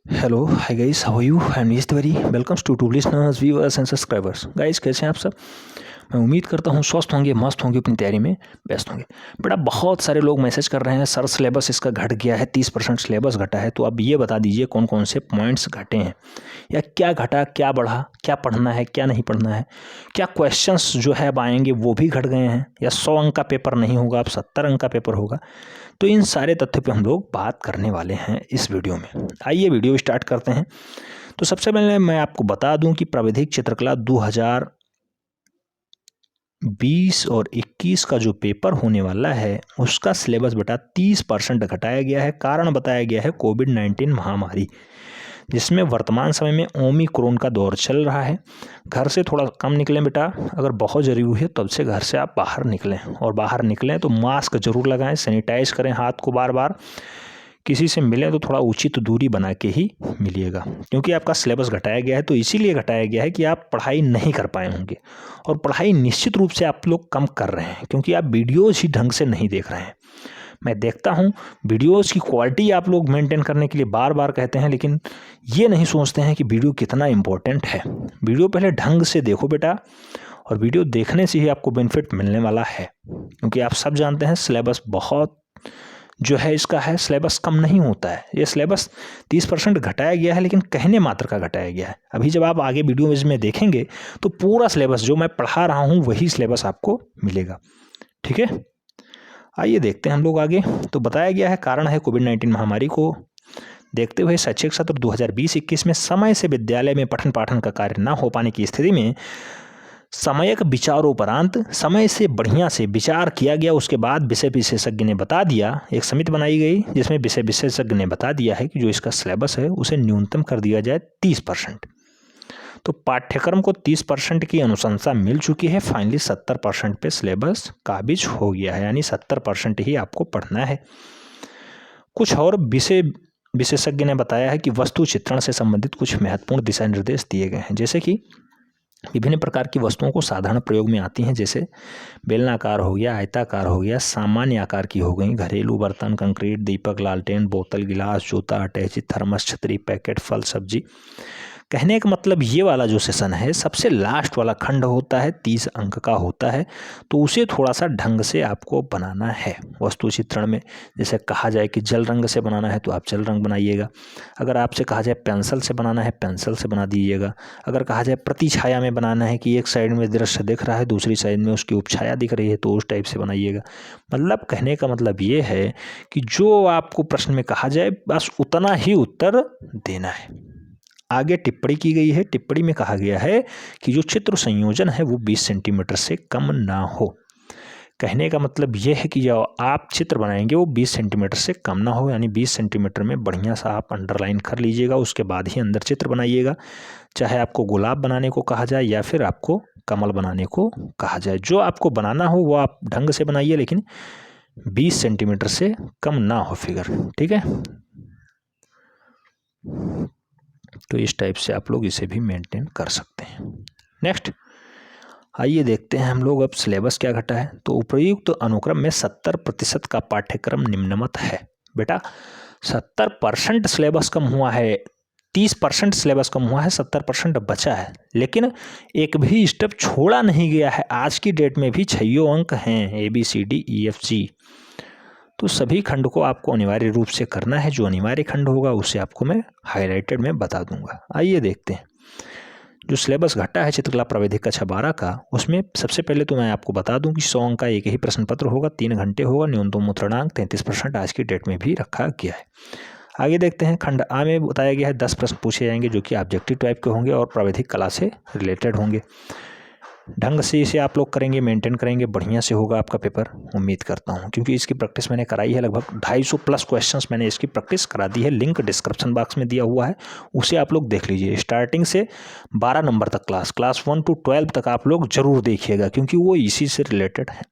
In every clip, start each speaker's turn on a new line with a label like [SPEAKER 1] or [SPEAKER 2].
[SPEAKER 1] Hello hi guys, how are you? I am Nish Tiwari. Welcomes to listeners, viewers and subscribers. Guys, कैसे हैं आप सब? मैं उम्मीद करता हूँ स्वस्थ होंगे, मस्त होंगे, अपनी तैयारी में व्यस्त होंगे। बेटा, बहुत सारे लोग मैसेज कर रहे हैं, सर सिलेबस इसका घट गया है, 30% सिलेबस घटा है। तो अब ये बता दीजिए कौन कौन से पॉइंट्स घटे हैं, या क्या घटा, क्या बढ़ा, क्या पढ़ना है, क्या नहीं पढ़ना है, क्या क्वेश्चंस जो है अब आएंगे वो भी घट गए हैं, या 100 अंक का पेपर नहीं होगा, अब 70 अंक का पेपर होगा। तो इन सारे तथ्य पे हम लोग बात करने वाले हैं इस वीडियो में। आइए वीडियो स्टार्ट करते हैं। तो सबसे पहले मैं आपको बता दूं कि प्राविधिक चित्रकला 2020 और 21 का जो पेपर होने वाला है उसका सिलेबस बेटा 30% घटाया गया है। कारण बताया गया है कोविड-19 महामारी, जिसमें वर्तमान समय में ओमिक्रॉन का दौर चल रहा है। घर से थोड़ा कम निकलें बेटा, अगर बहुत ज़रूरी है तब से घर से आप बाहर निकलें, और बाहर निकलें तो मास्क जरूर लगाएं, सैनिटाइज करें हाथ को बार बार। किसी से मिलें तो थोड़ा उचित दूरी बना के ही मिलिएगा, क्योंकि आपका सिलेबस घटाया गया है। तो इसीलिए घटाया गया है कि आप पढ़ाई नहीं कर पाए होंगे, और पढ़ाई निश्चित रूप से आप लोग कम कर रहे हैं, क्योंकि आप वीडियोज़ ही ढंग से नहीं देख रहे हैं। मैं देखता हूँ वीडियोज़ की क्वालिटी आप लोग मेंटेन करने के लिए बार बार कहते हैं, लेकिन ये नहीं सोचते हैं कि वीडियो कितना इम्पोर्टेंट है। वीडियो पहले ढंग से देखो बेटा, और वीडियो देखने से ही आपको बेनिफिट मिलने वाला है। क्योंकि आप सब जानते हैं सिलेबस बहुत जो है इसका है, सिलेबस कम नहीं होता है। ये सिलेबस 30% घटाया गया है, लेकिन कहने मात्र का घटाया गया है। अभी जब आप आगे वीडियो में देखेंगे तो पूरा सिलेबस जो मैं पढ़ा रहा हूँ वही सिलेबस आपको मिलेगा। ठीक है, आइए देखते हैं हम लोग आगे। तो बताया गया है कारण है कोविड-19 महामारी को देखते हुए शैक्षिक सत्र 2020-21 में समय से विद्यालय में पठन पाठन का कार्य न हो पाने की स्थिति में समयक विचारोपरांत समय से बढ़िया से विचार किया गया। उसके बाद विषय विशेषज्ञ ने बता दिया, एक समिति बनाई गई जिसमें विषय विशेषज्ञ ने बता दिया है कि जो इसका सिलेबस है उसे न्यूनतम कर दिया जाए 30%। तो पाठ्यक्रम को 30% की अनुशंसा मिल चुकी है। फाइनली 70% पे सिलेबस काबिज हो गया है, यानी 70% ही आपको पढ़ना है। कुछ और विषय विशेषज्ञ ने बताया है कि वस्तु चित्रण से संबंधित कुछ महत्वपूर्ण दिशा निर्देश दिए गए हैं, जैसे कि विभिन्न प्रकार की वस्तुओं को साधारण प्रयोग में आती हैं, जैसे बेलनाकार हो गया, आयताकार हो गया, सामान्य आकार की हो गई, घरेलू बर्तन, कंक्रीट, दीपक, लालटेन, बोतल, गिलास, जूता, अटैची, थर्मस, छतरी, पैकेट, फल, सब्जी। कहने का मतलब ये वाला जो सेशन है, सबसे लास्ट वाला खंड होता है, 30 अंक का होता है। तो उसे थोड़ा सा ढंग से आपको बनाना है वस्तु चित्रण में। जैसे कहा जाए कि जल रंग से बनाना है तो आप जल रंग बनाइएगा। अगर आपसे कहा जाए पेंसिल से बनाना है, पेंसिल से बना दीजिएगा। अगर कहा जाए प्रतिछाया में बनाना है कि एक साइड में दृश्य दिख रहा है, दूसरी साइड में उसकी उपछाया दिख रही है, तो उस टाइप से बनाइएगा। मतलब कहने का मतलब ये है कि जो आपको प्रश्न में कहा जाए बस उतना ही उत्तर देना है। आगे टिप्पणी की गई है। टिप्पणी में कहा गया है कि जो चित्र संयोजन है वो 20 सेंटीमीटर से कम ना हो। कहने का मतलब ये है कि जो आप चित्र बनाएंगे वो 20 सेंटीमीटर से कम ना हो, यानी 20 सेंटीमीटर में बढ़िया सा आप अंडरलाइन कर लीजिएगा, उसके बाद ही अंदर चित्र बनाइएगा। चाहे आपको गुलाब बनाने को कहा जाए या फिर आपको कमल बनाने को कहा जाए, जो आपको बनाना हो वो आप ढंग से बनाइए, लेकिन 20 सेंटीमीटर से कम ना हो फिगर। ठीक है, तो इस टाइप से आप लोग इसे भी मेंटेन कर सकते हैं। नेक्स्ट आइए देखते हैं हम लोग अब सिलेबस क्या घटा है। तो उपयुक्त अनुक्रम में 70% का पाठ्यक्रम निम्नमत है। बेटा 70% सिलेबस कम हुआ है, 30% सिलेबस कम हुआ है, 70% बचा है, लेकिन एक भी स्टेप छोड़ा नहीं गया है। आज की डेट में भी 6 अंक हैं, ABCDEFG। तो सभी खंड को आपको अनिवार्य रूप से करना है। जो अनिवार्य खंड होगा उसे आपको मैं हाईलाइटेड में बता दूंगा। आइए देखते हैं जो सिलेबस घटा है चित्रकला प्राविधिक कक्षा 12 का, उसमें सबसे पहले तो मैं आपको बता दूं कि 100 अंक का एक ही प्रश्न पत्र होगा, 3 घंटे होगा, न्यूनतम मुद्रणांक 33% आज की डेट में भी रखा गया है। आगे देखते हैं खंड आ में बताया गया है 10 प्रश्न पूछे जाएंगे जो कि ऑब्जेक्टिव टाइप के होंगे और प्राविधिक कला से रिलेटेड होंगे। ढंग से इसे आप लोग करेंगे, मेंटेन करेंगे, बढ़िया से होगा आपका पेपर, उम्मीद करता हूँ, क्योंकि इसकी प्रैक्टिस मैंने कराई है। लगभग 250 प्लस क्वेश्चंस मैंने इसकी प्रैक्टिस करा दी है। लिंक डिस्क्रिप्शन बॉक्स में दिया हुआ है, उसे आप लोग देख लीजिए। स्टार्टिंग से 12 नंबर तक क्लास 1 to 12 तक आप लोग जरूर देखिएगा, क्योंकि वो इसी से रिलेटेड है।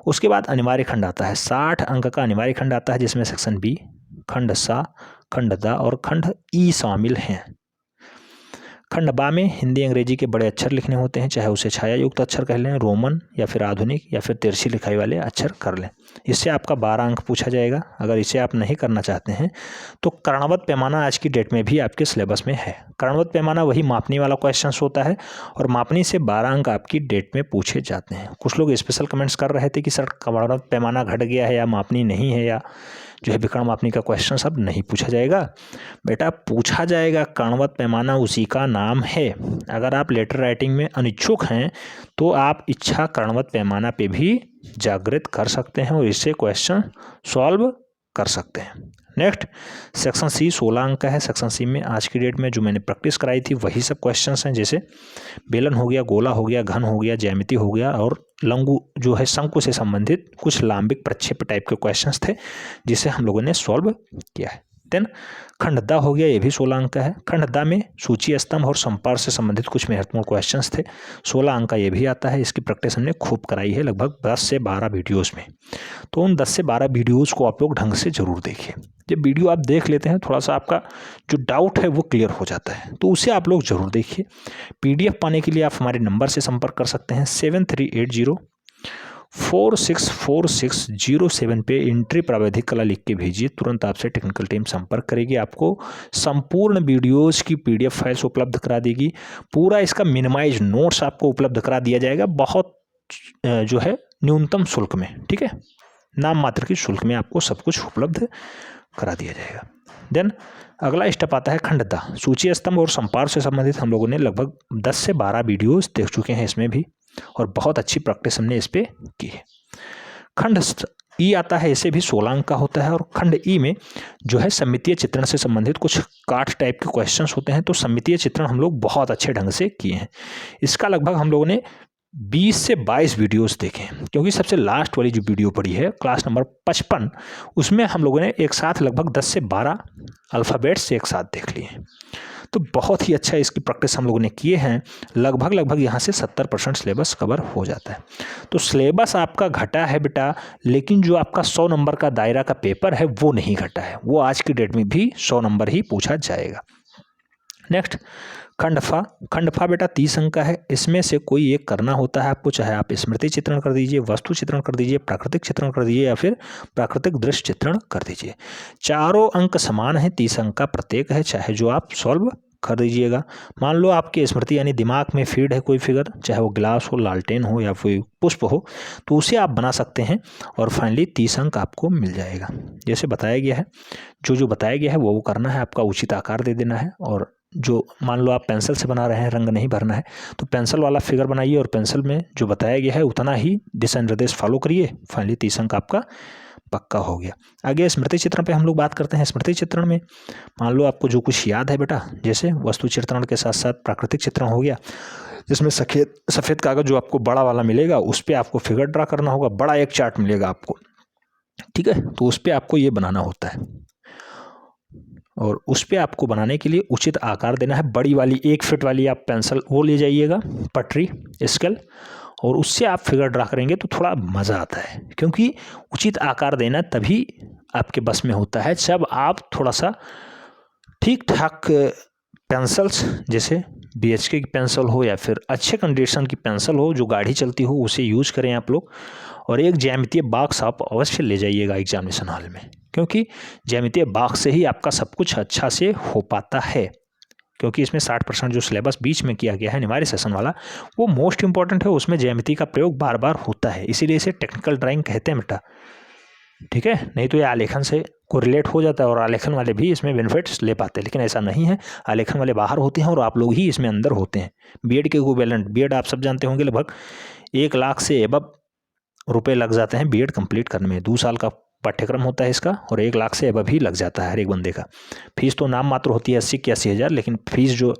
[SPEAKER 1] उसके बाद अनिवार्य खंड आता है, 60 अंक का अनिवार्य खंड आता है, जिसमें सेक्शन बी, खंड सा, खंड दा और खंड ई शामिल हैं। खंड बा में हिंदी अंग्रेजी के बड़े अक्षर लिखने होते हैं, चाहे उसे छाया युक्त अक्षर कह लें, रोमन या फिर आधुनिक या फिर तिरछी लिखाई वाले अक्षर कर लें। इससे आपका 12 अंक पूछा जाएगा। अगर इसे आप नहीं करना चाहते हैं तो कर्णवत पैमाना आज की डेट में भी आपके सिलेबस में है। कर्णवत पैमाना वही मापनी वाला क्वेश्चन होता है और मापनी से 12 अंक आपकी डेट में पूछे जाते हैं। कुछ लोग स्पेशल कमेंट्स कर रहे थे कि सर कर्णवत पैमाना घट गया है या मापनी नहीं है, या जो है विकर्ण मापनी का क्वेश्चन सब नहीं पूछा जाएगा। बेटा पूछा जाएगा, कर्णवत पैमाना उसी का नाम है। अगर आप लेटर राइटिंग में अनिच्छुक हैं तो आप इच्छा कर्णवत पैमाना पे भी जागृत कर सकते हैं और इससे क्वेश्चन सॉल्व कर सकते हैं। नेक्स्ट सेक्शन सी 16 अंक का है। सेक्शन सी में आज की डेट में जो मैंने प्रैक्टिस कराई थी वही सब क्वेश्चंस हैं, जैसे बेलन हो गया, गोला हो गया, घन हो गया, ज्यामिति हो गया और लंगु जो है शंकु से संबंधित कुछ लांबिक प्रक्षेप टाइप के क्वेश्चंस थे जिसे हम लोगों ने सॉल्व किया है। देन खंडदा हो गया, ये भी 16 अंक का है। खंडदा में सूची स्तंभ और संपार से संबंधित कुछ महत्वपूर्ण क्वेश्चंस थे, 16 अंक का ये भी आता है। इसकी प्रैक्टिस हमने खूब कराई है, लगभग 10 से 12 वीडियोस में। तो उन 10 से 12 वीडियोस को आप लोग ढंग से जरूर देखिए। जब वीडियो आप देख लेते हैं थोड़ा सा आपका जो डाउट है वो क्लियर हो जाता है, तो उसे आप लोग जरूर देखिए। PDF पाने के लिए आप हमारे नंबर से संपर्क कर सकते हैं 7380464607 पे एंट्री प्रावैधिक कला लिख के भेजिए। तुरंत आपसे टेक्निकल टीम संपर्क करेगी, आपको संपूर्ण वीडियोस की PDF फाइल्स उपलब्ध करा देगी। पूरा इसका मिनिमाइज नोट्स आपको उपलब्ध करा दिया जाएगा, बहुत जो है न्यूनतम शुल्क में, ठीक है, नाम मात्र की शुल्क में आपको सब कुछ उपलब्ध करा दिया जाएगा। देन अगला स्टेप आता है खंडदा। सूची स्तंभ और संपार से संबंधित हम लोगों ने लगभग 10 से 12 वीडियोस देख चुके हैं इसमें भी, और बहुत अच्छी प्रैक्टिस हमने इस पे की है। खंड ई आता है, इसे भी 16 अंक का होता है और खंड ई में जो है सममितीय चित्रण से संबंधित कुछ काट टाइप के क्वेश्चंस होते हैं। तो सममितीय चित्रण हम लोग बहुत अच्छे ढंग से किए हैं। इसका लगभग हम लोगों ने 20 से 22 वीडियोस देखे, क्योंकि सबसे लास्ट वाली जो वीडियो पड़ी है क्लास नंबर 55, उसमें हम लोगों ने एक साथ लगभग 10 से 12 अल्फ़ाबेट्स एक साथ देख लिए। तो बहुत ही अच्छा इसकी प्रैक्टिस हम लोगों ने किए हैं। लगभग यहाँ से 70% सिलेबस कवर हो जाता है। तो सिलेबस आपका घटा है बेटा, लेकिन जो आपका 100 नंबर का दायरा का पेपर है वो नहीं घटा है, वो आज की डेट में भी 100 नंबर ही पूछा जाएगा। नेक्स्ट खंडफा बेटा 30 अंक का है। इसमें से कोई एक करना होता है आपको, चाहे आप स्मृति चित्रण कर दीजिए, वस्तु चित्रण कर दीजिए, प्राकृतिक चित्रण कर दीजिए या फिर प्राकृतिक दृश्य चित्रण कर दीजिए। चारों अंक समान है, 30 अंक का प्रत्येक है, चाहे जो आप सॉल्व कर दीजिएगा। मान लो आपकी स्मृति यानी दिमाग में फीड है कोई फिगर, चाहे वो गिलास हो, लालटेन हो या कोई पुष्प हो, तो उसे आप बना सकते हैं और फाइनली 30 अंक आपको मिल जाएगा। जैसे बताया गया है, जो बताया गया है वो करना है, आपका उचित आकार दे देना है। और जो मान लो आप पेंसिल से बना रहे हैं, रंग नहीं भरना है, तो पेंसिल वाला फिगर बनाइए और पेंसिल में जो बताया गया है उतना ही दिशा निर्देश फॉलो करिए। फाइनली 30 अंक आपका पक्का हो गया। आगे स्मृति चित्रण पे हम लोग बात करते हैं। स्मृति चित्रण में मान लो आपको जो कुछ याद है बेटा, जैसे वस्तु चित्रण के साथ साथ प्राकृतिक चित्रण हो गया, जिसमें सफ़ेद कागज जो आपको बड़ा वाला मिलेगा उस पर आपको फिगर ड्रा करना होगा, बड़ा एक चार्ट मिलेगा आपको, ठीक है, तो उस पर आपको ये बनाना होता है और उस पर आपको बनाने के लिए उचित आकार देना है। बड़ी वाली 1 फीट वाली आप पेंसिल वो ले जाइएगा, पटरी स्केल, और उससे आप फिगर ड्रा करेंगे तो थोड़ा मज़ा आता है, क्योंकि उचित आकार देना तभी आपके बस में होता है जब आप थोड़ा सा ठीक ठाक पेंसिल्स, जैसे BHK की पेंसिल हो या फिर अच्छे कंडीशन की पेंसिल हो जो गाढ़ी चलती हो, उसे यूज करें आप लोग। और एक ज्यामितीय बॉक्स आप अवश्य ले जाइएगा एग्जामिनेशन हॉल में, क्योंकि ज्यामितीय बॉक्स से ही आपका सब कुछ अच्छा से हो पाता है। क्योंकि इसमें 60% जो सिलेबस बीच में किया गया है अनिवार्य सेशन वाला, वो मोस्ट इंपॉर्टेंट है, उसमें ज्यामिति का प्रयोग बार बार होता है, इसीलिए इसे टेक्निकल ड्राइंग कहते हैं बेटा, ठीक है। नहीं तो ये आलेखन से कोरिलेट हो जाता है और आलेखन वाले भी इसमें बेनिफिट्स ले पाते हैं, लेकिन ऐसा नहीं है। आलेखन वाले बाहर होते हैं और आप लोग ही इसमें अंदर होते हैं। बीएड के इक्विवेलेंट, बीएड आप सब जानते होंगे, लगभग 1 लाख से एबव रुपए लग जाते हैं बीएड कंप्लीट करने में। 2 साल का पाठ्यक्रम होता है इसका और 1 लाख से एबव ही लग जाता है हर एक बंदे का। फीस तो नाम मात्र होती है 80 की 80 हज़ार, लेकिन फीस जो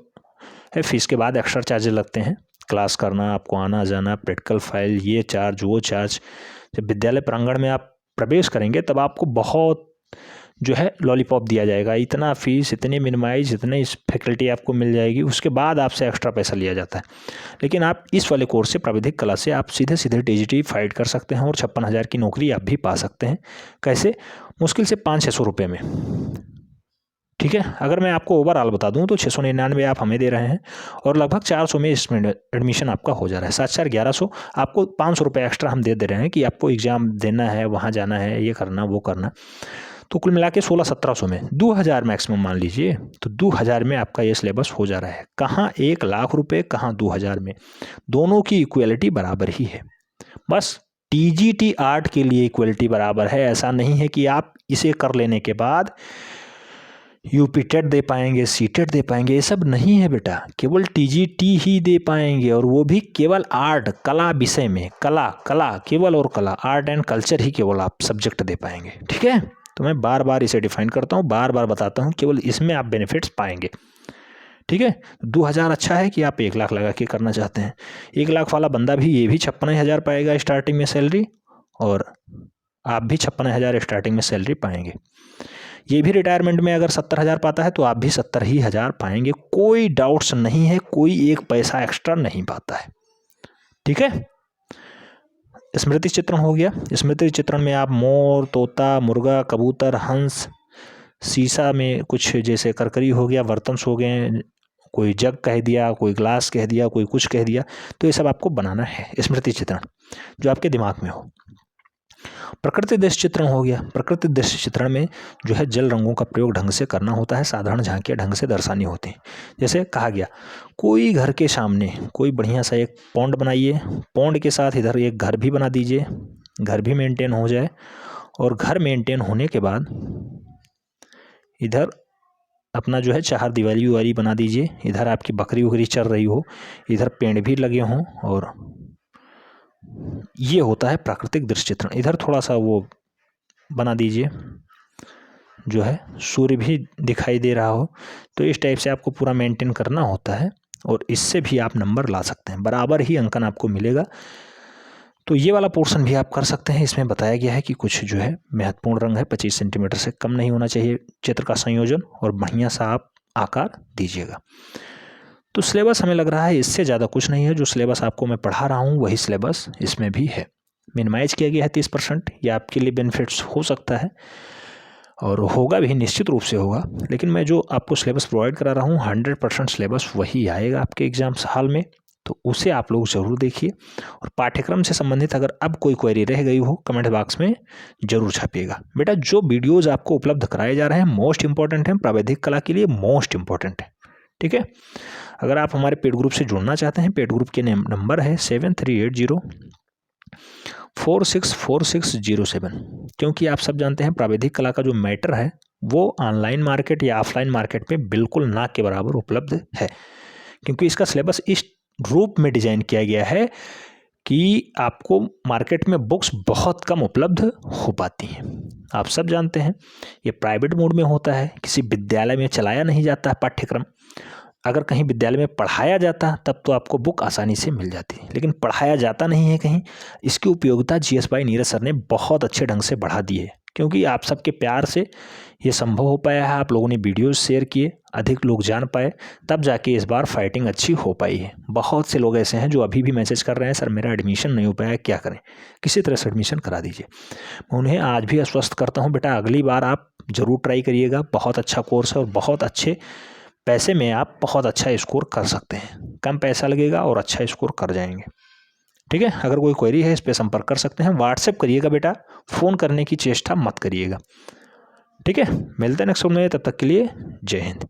[SPEAKER 1] है, फीस के बाद एक्स्ट्रा चार्जेस लगते हैं, क्लास करना, आपको आना जाना, प्रैक्टिकल फाइल, ये चार्ज वो चार्ज। जब विद्यालय प्रांगण में आप प्रवेश करेंगे तब आपको बहुत जो है लॉलीपॉप दिया जाएगा, इतना फीस, इतनी मिनिमाइज, इतनी फैकल्टी आपको मिल जाएगी, उसके बाद आपसे एक्स्ट्रा पैसा लिया जाता है। लेकिन आप इस वाले कोर्स से, प्राविधिक कला से, आप सीधे सीधे TGT फाइट कर सकते हैं और 56,000 की नौकरी आप भी पा सकते हैं। कैसे? मुश्किल से 500-600 रुपये में। ठीक है। अगर मैं आपको ओवरऑल बता दूं तो 699 आप हमें दे रहे हैं और लगभग 400 में इसमें एडमिशन आपका हो जा रहा है। 7,400 आपको 500 रुपये एक्स्ट्रा हम दे रहे हैं कि आपको एग्ज़ाम देना है, वहाँ जाना है, ये करना वो करना। तो कुल मिला के 1600-1700 में 2000 मैक्सिमम मान लीजिए, तो 2000 में आपका ये सिलेबस हो जा रहा है। कहाँ 1,00,000 रुपये, कहाँ 2000 में, दोनों की इक्वलिटी बराबर ही है। बस टीजीटी आर्ट के लिए इक्वलिटी बराबर है। ऐसा नहीं है कि आप इसे कर लेने के बाद यूपी टेट दे पाएंगे, सी टेट दे पाएंगे, ये सब नहीं है बेटा। केवल टीजीटी ही दे पाएंगे, और वो भी केवल आर्ट, कला विषय में, कला केवल, और कला, आर्ट एंड कल्चर ही केवल आप सब्जेक्ट दे पाएंगे। ठीक है, तो मैं बार बार इसे डिफाइन करता हूँ, बार बार बताता हूँ, केवल इसमें आप बेनिफिट्स पाएंगे। ठीक है, 2000 अच्छा है कि आप 1,00,000 लगा के करना चाहते हैं। 1,00,000 वाला बंदा भी ये भी 56,000 पाएगा स्टार्टिंग में सैलरी, और आप भी 56,000 स्टार्टिंग में सैलरी पाएंगे। ये भी रिटायरमेंट में अगर 70,000 पाता है तो आप भी 70,000 पाएंगे। कोई डाउट्स नहीं है, कोई एक पैसा एक्स्ट्रा नहीं पाता है। ठीक है, स्मृति चित्रण हो गया। स्मृति चित्रण में आप मोर, तोता, मुर्गा, कबूतर, हंस, शीशा में कुछ जैसे करकरी हो गया, बर्तन हो गए, कोई जग कह दिया, कोई ग्लास कह दिया, कोई कुछ कह दिया, तो ये सब आपको बनाना है स्मृति चित्रण, जो आपके दिमाग में हो। प्रकृति दृश्य चित्रण हो गया। प्रकृति दृश्य चित्रण में जो है जल रंगों का प्रयोग ढंग से करना होता है, साधारण झांकियाँ ढंग से दर्शानी होती हैं। जैसे कहा गया, कोई घर के सामने कोई बढ़िया सा एक पॉन्ड बनाइए, पॉन्ड के साथ इधर एक घर भी बना दीजिए, घर भी मेंटेन हो जाए, और घर मेंटेन होने के बाद इधर अपना जो है चार दीवारी बना दीजिए, इधर आपकी बकरी उकरी चल रही हो, इधर पेड़ भी लगे हों, और ये होता है प्राकृतिक दृश्य चित्रण। इधर थोड़ा सा वो बना दीजिए, जो है सूर्य भी दिखाई दे रहा हो, तो इस टाइप से आपको पूरा मेंटेन करना होता है, और इससे भी आप नंबर ला सकते हैं, बराबर ही अंकन आपको मिलेगा। तो ये वाला पोर्शन भी आप कर सकते हैं। इसमें बताया गया है कि कुछ जो है महत्वपूर्ण रंग है, 25 सेंटीमीटर से कम नहीं होना चाहिए चित्र का संयोजन, और बढ़िया सा आप आकार दीजिएगा। तो सिलेबस हमें लग रहा है इससे ज़्यादा कुछ नहीं है। जो सिलेबस आपको मैं पढ़ा रहा हूँ वही सिलेबस इसमें भी है। मिनिमाइज किया गया है 30%। ये आपके लिए बेनिफिट्स हो सकता है, और होगा भी, निश्चित रूप से होगा। लेकिन मैं जो आपको सिलेबस प्रोवाइड करा रहा हूँ 100% सिलेबस वही आएगा आपके एग्जाम्स हाल में, तो उसे आप लोग ज़रूर देखिए। और पाठ्यक्रम से संबंधित अगर अब कोई क्वेरी रह गई हो, कमेंट बॉक्स में ज़रूर छापिएगा। बेटा, जो वीडियोज़ आपको उपलब्ध कराए जा रहे हैं मोस्ट इंपॉर्टेंट हैं, प्रावैधिक कला के लिए मोस्ट इंपॉर्टेंट है। ठीक है, अगर आप हमारे पेड ग्रुप से जुड़ना चाहते हैं, पेड ग्रुप के नंबर है 7380464607। क्योंकि आप सब जानते हैं प्रावैधिक कला का जो मैटर है वो ऑनलाइन मार्केट या ऑफलाइन मार्केट में बिल्कुल ना के बराबर उपलब्ध है, क्योंकि इसका सिलेबस इस रूप में डिजाइन किया गया है कि आपको मार्केट में बुक्स बहुत कम उपलब्ध हो पाती हैं। आप सब जानते हैं ये प्राइवेट मोड में होता है, किसी विद्यालय में चलाया नहीं जाता है पाठ्यक्रम। अगर कहीं विद्यालय में पढ़ाया जाता तब तो आपको बुक आसानी से मिल जाती, लेकिन पढ़ाया जाता नहीं है कहीं। इसकी उपयोगिता GS भाई नीरज सर ने बहुत अच्छे ढंग से बढ़ा दी है, क्योंकि आप सबके प्यार से ये संभव हो पाया है। आप लोगों ने वीडियोस शेयर किए, अधिक लोग जान पाए, तब जाके इस बार फाइटिंग अच्छी हो पाई है। बहुत से लोग ऐसे हैं जो अभी भी मैसेज कर रहे हैं, सर मेरा एडमिशन नहीं हो पाया, क्या करें, किसी तरह से एडमिशन करा दीजिए। मैं उन्हें आज भी आश्वस्त करता हूँ, बेटा अगली बार आप ज़रूर ट्राई करिएगा। बहुत अच्छा कोर्स है, और बहुत अच्छे पैसे में आप बहुत अच्छा स्कोर कर सकते हैं। कम पैसा लगेगा और अच्छा स्कोर कर जाएंगे। ठीक है, अगर कोई क्वेरी है इस पर संपर्क कर सकते हैं। व्हाट्सएप करिएगा बेटा, फ़ोन करने की चेष्टा मत करिएगा। ठीक है, मिलते हैं नेक्स्ट में, तब तक के लिए जय हिंद।